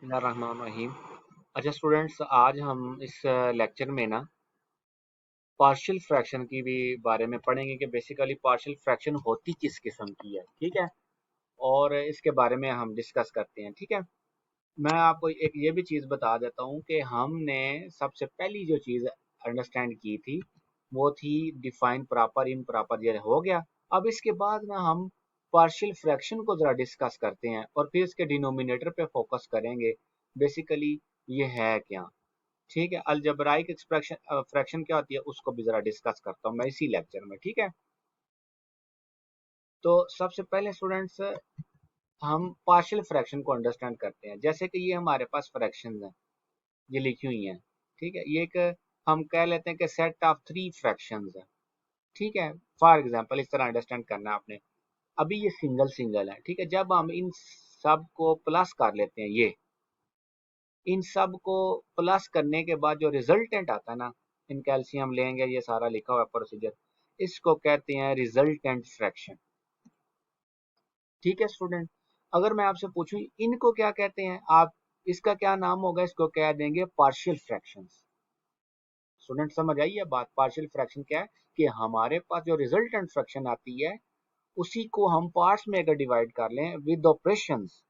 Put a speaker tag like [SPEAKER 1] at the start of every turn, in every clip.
[SPEAKER 1] बिस्मिल्लाहिर्रहमानिर्रहीम। अच्छा स्टूडेंट्स, आज हम इस लेक्चर में ना पार्शियल फ्रैक्शन की भी बारे में पढ़ेंगे कि बेसिकली पार्शियल फ्रैक्शन होती किस किस्म की है। ठीक है, और इसके बारे में हम डिस्कस करते हैं। ठीक है, मैं आपको एक ये भी चीज़ बता देता हूँ कि हमने सबसे पहली जो चीज़ अंडरस्टैंड की थी वो थी डिफाइन प्रॉपर इम्प्रॉपर। ये हो गया। अब इसके बाद ना हम पार्शियल फ्रैक्शन को ज़रा डिस्कस करते हैं और फिर इसके डिनोमिनेटर पे फोकस करेंगे। बेसिकली ये है क्या। ठीक है, अलजेब्राइक एक्सप्रेशन फ्रैक्शन क्या होती है उसको भी ज़रा डिस्कस करता हूँ मैं इसी लेक्चर में। ठीक है, तो सबसे पहले स्टूडेंट्स हम पार्शियल फ्रैक्शन को अंडरस्टैंड करते हैं। जैसे कि ये हमारे पास फ्रैक्शंस हैं, ये लिखी हुई हैं। ठीक है, ये एक हम कह लेते हैं कि सेट ऑफ थ्री फ्रैक्शंस है। ठीक है, फॉर एग्जांपल इस तरह अंडरस्टैंड करना है आपने। अभी ये सिंगल सिंगल है। ठीक है, जब हम इन सब को प्लस कर लेते हैं, ये इन सब को प्लस करने के बाद जो रिजल्टेंट आता है ना, इन कैल्शियम लेंगे, ये सारा लिखा हुआ प्रोसीजर, इसको कहते हैं रिजल्टेंट फ्रैक्शन। ठीक है स्टूडेंट, अगर मैं आपसे पूछूं इनको क्या कहते हैं, आप इसका क्या नाम होगा, इसको कह देंगे पार्शियल फ्रैक्शंस। स्टूडेंट समझ आई है बात। पार्शियल फ्रैक्शन क्या है कि हमारे पास जो रिजल्टेंट फ्रैक्शन आती है उसी को हम पार्ट्स में अगर डिवाइड कर लें विद ऑपरेशंस,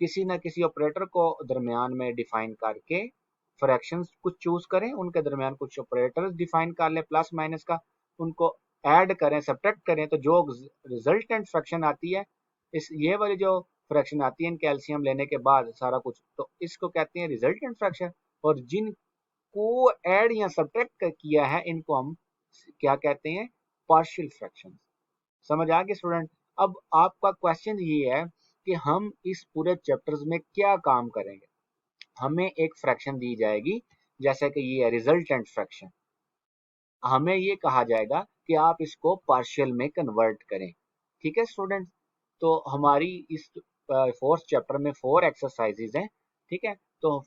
[SPEAKER 1] किसी ना किसी ऑपरेटर को दरमियान में डिफाइन करके फ्रैक्शंस कुछ चूज करें, उनके दरमियान कुछ ऑपरेटर्स डिफाइन कर लें प्लस माइनस का, उनको ऐड करें सब्ट्रैक्ट करें तो जो रिजल्टेंट फ्रैक्शन आती है, इस ये वाली जो फ्रैक्शन आती है इन कैल्शियम लेने के बाद सारा कुछ, तो इसको कहते हैं रिजल्टेंट फ्रैक्शन। और जिनको ऐड या सब्ट्रैक्ट किया है इनको हम क्या कहते हैं, पार्शियल फ्रैक्शन। समझ आ गया स्टूडेंट। अब आपका क्वेश्चन ये है कि हम इस पूरे चैप्टर्स में क्या काम करेंगे। हमें एक फ्रैक्शन दी जाएगी, जैसे कि ये है रिजल्टेंट फ्रैक्शन। हमें ये कहा जाएगा कि आप इसको पार्शियल में कन्वर्ट करें। ठीक है स्टूडेंट, तो हमारी इस फोर्थ चैप्टर में 4 एक्सरसाइजेज हैं। ठीक है, तो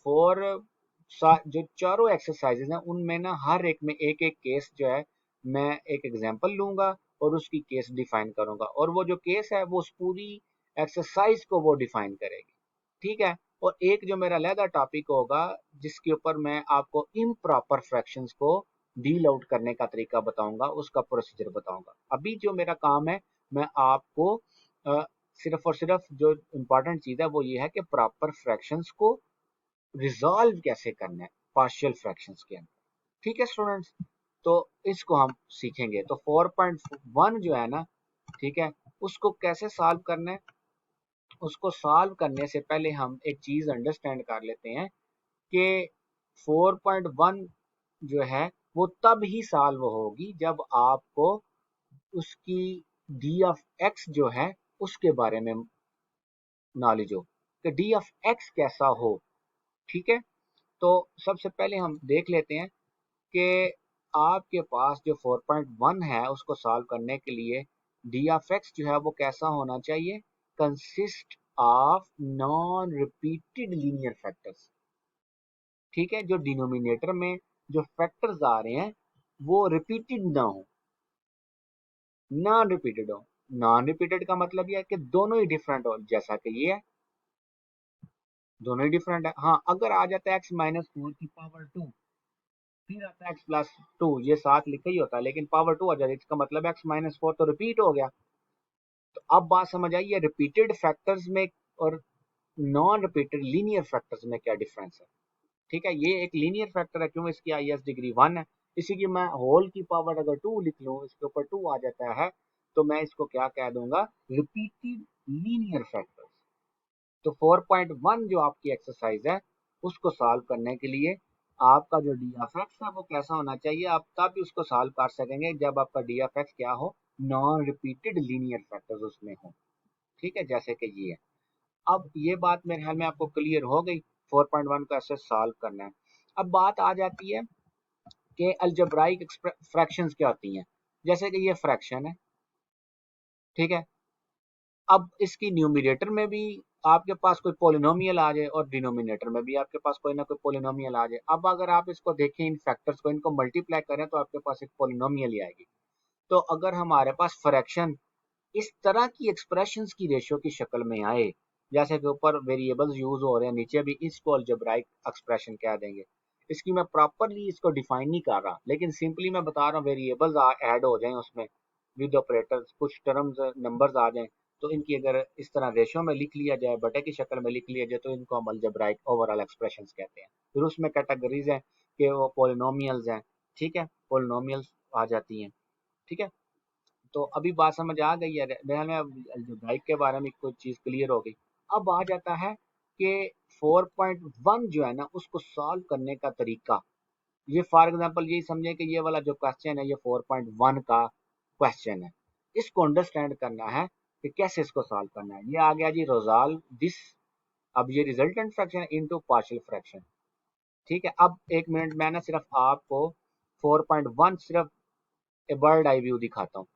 [SPEAKER 1] जो चारों एक्सरसाइजेज हैं उनमें ना हर एक में एक एक केस जो है, मैं एक एग्जांपल लूंगा और उसकी केस डिफाइन करूंगा, और वो जो केस है वो उस पूरी एक्सरसाइज को वो डिफाइन करेगी। ठीक है, और एक जो मेरा अलहदा टॉपिक होगा जिसके ऊपर मैं आपको इम्प्रॉपर फ्रैक्शंस को डील आउट करने का तरीका बताऊंगा, उसका प्रोसीजर बताऊंगा। अभी जो मेरा काम है, मैं आपको सिर्फ और सिर्फ जो इम्पोर्टेंट चीज़ है वो ये है कि प्रॉपर फ्रैक्शंस को रिजॉल्व कैसे करना है पार्शियल फ्रैक्शंस के अंदर। ठीक है स्टूडेंट्स, तो इसको हम सीखेंगे। तो 4.1 जो है ना, ठीक है, उसको कैसे सॉल्व करना है, उसको सॉल्व करने से पहले हम एक चीज अंडरस्टैंड कर लेते हैं कि 4.1 जो है वो तब ही सॉल्व होगी जब आपको उसकी डी ऑफ एक्स जो है उसके बारे में नॉलेज हो कि डी ऑफ एक्स कैसा हो। ठीक है, तो सबसे पहले हम देख लेते हैं कि आपके पास जो 4.1 है उसको सॉल्व करने के लिए डी ऑफ एक्स जो है वो कैसा होना चाहिए, consist of non repeated linear factors. ठीक है, जो डिनोमिनेटर में जो फैक्टर्स आ रहे हैं वो रिपीटेड ना हो, नॉन रिपीटेड हो। नॉन रिपीटेड का मतलब यह है कि दोनों ही डिफरेंट हो, जैसा कि ये है, दोनों ही डिफरेंट है। हाँ, अगर आ जाता है एक्स माइनस फोर की पावर टू, फिर आता है एक्स प्लस टू, ये साथ लिखा ही होता है लेकिन पावर टू आ जाता है, इसका मतलब एक्स माइनस फोर तो रिपीट हो गया। तो अब बात समझ आई है रिपीटेड फैक्टर्स में और नॉन रिपीटेड लीनियर फैक्टर्स में क्या डिफरेंस है। ठीक है, ये एक लीनियर फैक्टर है क्यों, इसकी आई एस डिग्री 1 है। इसी की मैं होल की पावर अगर 2 लिख लूँ, इसके ऊपर 2 आ जाता है, तो मैं इसको क्या कह दूंगा, रिपीटेड लीनियर फैक्टर्स। तो 4.1 जो आपकी एक्सरसाइज है उसको सॉल्व करने के लिए आपका जो डी एफ एक्स है वो कैसा होना चाहिए, आप तब भी उसको सॉल्व कर सकेंगे जब आपका डी एफ एक्स क्या हो, नॉन रिपीटेड लीनियर फैक्टर्स उसमें हो। ठीक है, जैसे कि ये है। अब ये बात मेरे ख्याल में आपको क्लियर हो गई, 4.1 को ऐसे सॉल्व करना है। अब बात आ जाती है कि अलजेब्राइक फ्रैक्शंस क्या होती हैं। जैसे कि ये फ्रैक्शन है, ठीक है, अब इसकी न्यूमिनेटर में भी आपके पास कोई पोलिनोमियल आ जाए और डिनोमिनेटर में भी आपके पास कोई ना कोई पोलिनोमियल आ जाए। अब अगर आप इसको देखें, इन फैक्टर्स को इनको मल्टीप्लाई करें तो आपके पास एक पोलिनोमियल ही आएगी। तो अगर हमारे पास फ्रैक्शन इस तरह की एक्सप्रेशंस की रेशियो की शक्ल में आए जैसे कि ऊपर वेरिएबल्स यूज हो रहे हैं, नीचे भी इसको अलजेब्राइक एक्सप्रेशन कह देंगे। इसकी मैं प्रॉपरली इसको डिफाइन नहीं कर रहा, लेकिन सिंपली मैं बता रहा हूँ वेरिएबल्स ऐड हो जाएं उसमें विद ऑपरेटर्स, कुछ टर्म्स नंबर्स आ जाएं, तो इनकी अगर इस तरह रेशियो में लिख लिया जाए, बटे की शक्ल में लिख लिया जाए, तो इनको हम अलजेब्राइक ओवरऑल एक्सप्रेशंस कहते हैं। फिर उसमें कैटेगरीज हैं कि वो पोलिनोमियल्स हैं, ठीक है, पोलिनोमियल्स आ जाती हैं, ठीक है। तो अभी बात समझ आ गई है, मेरे में अलजेब्राइक के बारे में कोई चीज़ क्लियर हो गई। अब आ जाता है कि 4.1 जो है ना उसको सॉल्व करने का तरीका। ये फॉर एग्जांपल यही समझें कि ये वाला जो क्वेश्चन है ये 4.1 का क्वेश्चन है, इसको अंडरस्टैंड करना है कि कैसे इसको सॉल्व करना है। ये आ गया जी रिजॉल्व दिस, अब ये resultant fraction into partial fraction, ठीक है। अब एक मिनट मैं ना सिर्फ आपको 4.1 सिर्फ ए बर्ड आई व्यू दिखाता हूँ।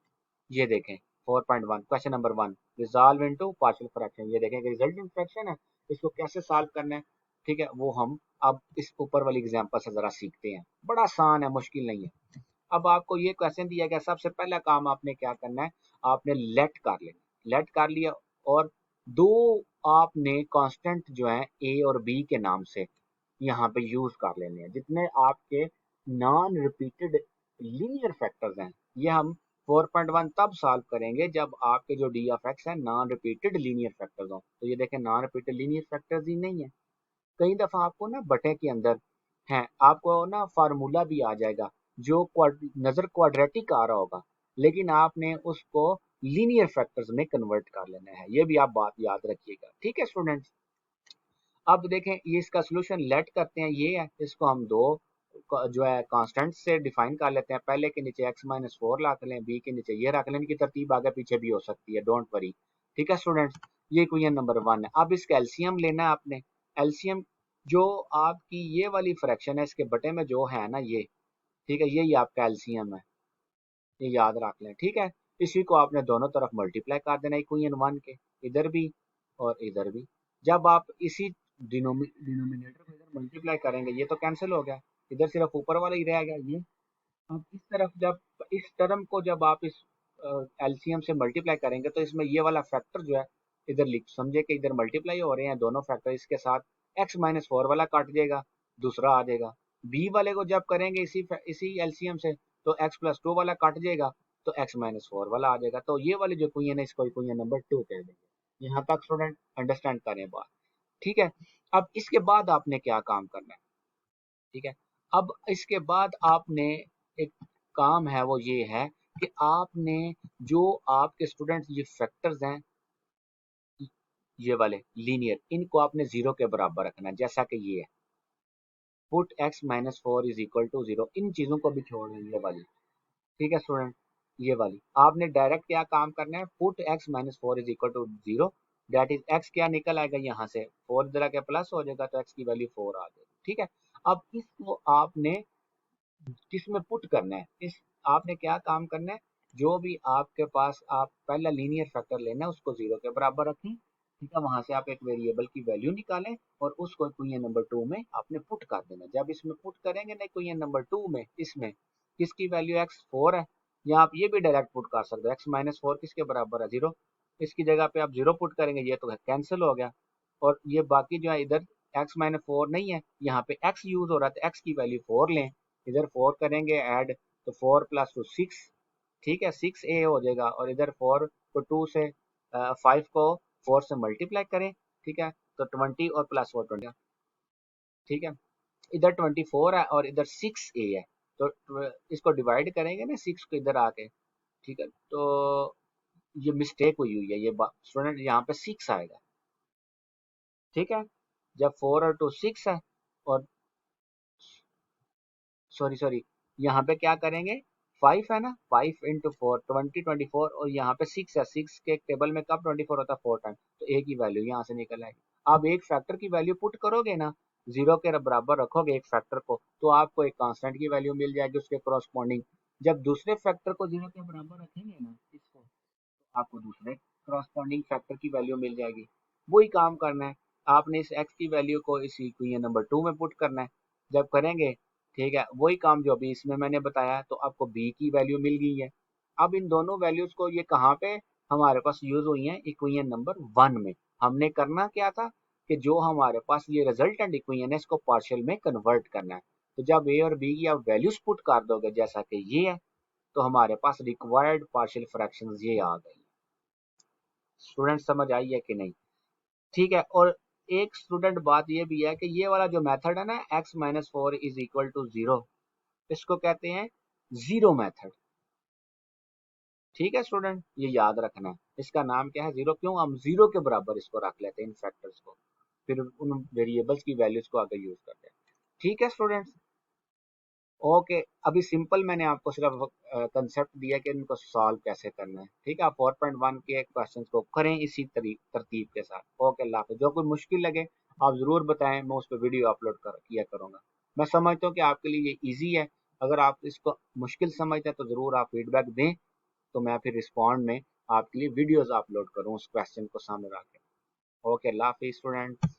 [SPEAKER 1] ये देखें 4.1 question number 1, resolve into partial fraction. ये देखें कि रिजल्टेंट फ्रैक्शन है, इसको कैसे सॉल्व करना है, ठीक है, वो हम अब इस ऊपर वाली एग्जांपल से जरा सीखते हैं। बड़ा आसान है, मुश्किल नहीं है। अब आपको ये क्वेश्चन दिया गया, सबसे पहला काम आपने क्या करना है, आपने लेट कर लेना, लेट कर लिया, और दो आपने कांस्टेंट जो है ए और बी के नाम से यहाँ पे यूज कर लेने हैं, जितने आपके नॉन रिपीटेड लीनियर फैक्टर्स हैं। ये हम 4.1 तब सॉल्व करेंगे जब आपके जो डी ऑफ एक्स है नॉन रिपीटेड लीनियर फैक्टर्स हो। तो ये देखें नॉन रिपीटेड लीनियर फैक्टर्स ही नहीं है। कई दफा आपको ना बटे के अंदर है, आपको ना फार्मूला भी आ जाएगा जो नजर क्वाड्रेटिक आ रहा होगा, लेकिन आपने उसको लीनियर फैक्टर्स में कन्वर्ट कर लेना है। ये भी आप बात याद रखिएगा, ठीक है स्टूडेंट्स। अब देखें ये इसका सोल्यूशन लेट करते हैं, ये है, इसको हम दो जो है कांस्टेंट से डिफाइन कर लेते हैं। पहले के नीचे x-4 रख लें, बी के नीचे ये रख लें, इनकी तरतीब आगे पीछे भी हो सकती है, डोंट वरी, ठीक है स्टूडेंट्स। ये इक्वेशन नंबर 1 है। अब इसका एलसीएम लेना है आपने। एलसीएम जो आपकी ये वाली फ्रैक्शन है इसके बटे में जो है ना ये, ठीक है, यही आपका एलसीएम है, ये याद रख लें, ठीक है। इसी को आपने दोनों तरफ मल्टीप्लाई कर देना इक्वेशन 1 के, इधर भी और इधर भी। जब आप इसी डिनोमिनेटर को इधर मल्टीप्लाई करेंगे, ये तो कैंसिल हो गया, इधर सिर्फ ऊपर वाला ही रह गया ये। अब इस तरफ जब इस टर्म को जब आप इस एलसीएम से मल्टीप्लाई करेंगे, तो इसमें ये वाला फैक्टर जो है इधर लिख समझे कि इधर मल्टीप्लाई हो रहे हैं दोनों फैक्टर, इसके साथ x-4 वाला काट जाएगा, दूसरा आ जाएगा। बी वाले को जब करेंगे इसी एलसीएम से, तो x+2 वाला काट जाएगा, तो x-4 वाला आ जाएगा। तो ये वाली जो इक्वेशन है इसको इक्वेशन नंबर 2 कह देंगे। यहाँ तक स्टूडेंट अंडरस्टैंड करें बात, ठीक है। अब इसके बाद आपने क्या काम करना है, ठीक है। अब इसके बाद आपने एक काम है वो ये है कि आपने जो आपके स्टूडेंट्स ये फैक्टर्स हैं ये वाले लीनियर, इनको आपने जीरो के बराबर रखना है, जैसा कि ये है put x-4 is equal to 0। इन चीजों को भी छोड़ दें ये वाली, ठीक है स्टूडेंट। ये वाली आपने डायरेक्ट क्या काम करना है, put x-4 is equal to 0, that is x क्या निकल आएगा यहाँ से 4 इधर आके प्लस हो जाएगा, तो x की वैल्यू 4 आ जाएगी, ठीक है। अब इसको आपने किसमें पुट करना है, इस आपने क्या काम करना है, जो भी आपके पास आप पहला लीनियर फैक्टर लेना है उसको 0 के बराबर रखें, ठीक है। वहां से आप एक वेरिएबल की वैल्यू निकालें और उसको इक्वेशन नंबर 2 में आपने पुट कर देना। जब इसमें पुट करेंगे ना इक्वेशन नंबर 2 में, इसमें किसकी वैल्यू x4 है, या आप ये भी डायरेक्ट पुट कर सकते हो x-4 किसके बराबर है 0, इसकी जगह पे आप 0 पुट करेंगे, ये तो कैंसिल हो गया। और ये बाकी जो है इधर x-4 नहीं है, यहाँ पे x यूज हो रहा है, तो x की वैल्यू 4 लें, इधर 4 करेंगे ऐड, तो 4 + 2 6, ठीक है, 6a हो जाएगा। और इधर 4 को 2 से 5 को 4 से मल्टीप्लाई करें, ठीक है, तो 20 और प्लस 4 20, ठीक है। इधर 24 है और इधर 6a है, तो इसको डिवाइड करेंगे ना 6 को इधर आके, ठीक है। तो ये मिस्टेक हुई हुई है, ये स्टूडेंट यहाँ पे 6 आएगा, ठीक है। जब 4 और 2 6 है, और सॉरी सॉरी यहाँ पे क्या करेंगे 5 है ना, 5 इंटू 4 20 24, और यहाँ पे 6 है, 6 के टेबल में कब 24 होता है 4 टाइम, तो ए की वैल्यू यहाँ से निकल आएगी। आप एक फैक्टर की वैल्यू पुट करोगे ना, 0 के बराबर रखोगे एक फैक्टर को, तो आपको एक कांस्टेंट की वैल्यू मिल जाएगी उसके करॉस्पॉन्डिंग। जब दूसरे फैक्टर को 0 के बराबर रखेंगे ना इसको, तो आपको दूसरे करॉस्पॉन्डिंग फैक्टर की वैल्यू मिल जाएगी। वही काम करना है, आपने इस x की वैल्यू को इस इक्वेशन नंबर 2 में पुट करना है। जब करेंगे, ठीक है, वही काम जो अभी इसमें मैंने बताया, तो आपको b की वैल्यू मिल गई है। अब इन दोनों वैल्यूज को ये कहाँ पे हमारे पास यूज हुई है, इक्वेशन नंबर 1 में। हमने करना क्या था कि जो हमारे पास ये रिजल्टेंट इक्वेशन है इसको पार्शियल में कन्वर्ट करना है। तो जब ए और बी की आप वैल्यूज पुट कर दोगे जैसा कि ये है, तो हमारे पास रिक्वायर्ड पार्शियल फ्रैक्शंस ये आ गई। स्टूडेंट समझ आई है कि नहीं? ठीक है। और एक स्टूडेंट बात ये भी है कि ये वाला जो मेथड है ना x minus 4 is equal to 0, इसको कहते हैं जीरो मेथड। ठीक है स्टूडेंट, ये याद रखना है, इसका नाम क्या है जीरो। क्यों? हम जीरो के बराबर इसको रख लेते हैं इन फैक्टर्स को, फिर उन वेरिएबल्स की वैल्यूज को आगे यूज करते हैं। ठीक है स्टूडेंट्स, ओके। अभी सिंपल मैंने आपको सिर्फ कंसेप्ट दिया कि इनको सॉल्व कैसे करना है। ठीक है, आप 4.1 के क्वेश्चंस को करें इसी तरतीब के साथ। ओके, अल्लाह हाफिज़। जो कोई मुश्किल लगे आप ज़रूर बताएं, मैं उस पर वीडियो अपलोड किया करूँगा। मैं समझता हूँ कि आपके लिए ये ईजी है। अगर आप इसको मुश्किल समझते हैं तो ज़रूर आप फीडबैक दें, तो मैं फिर रिस्पॉन्ड में आपके लिए वीडियोज़ अपलोड करूँ उस क्वेश्चन को सामने रख के। ओके, अल्लाह हाफिज़ स्टूडेंट।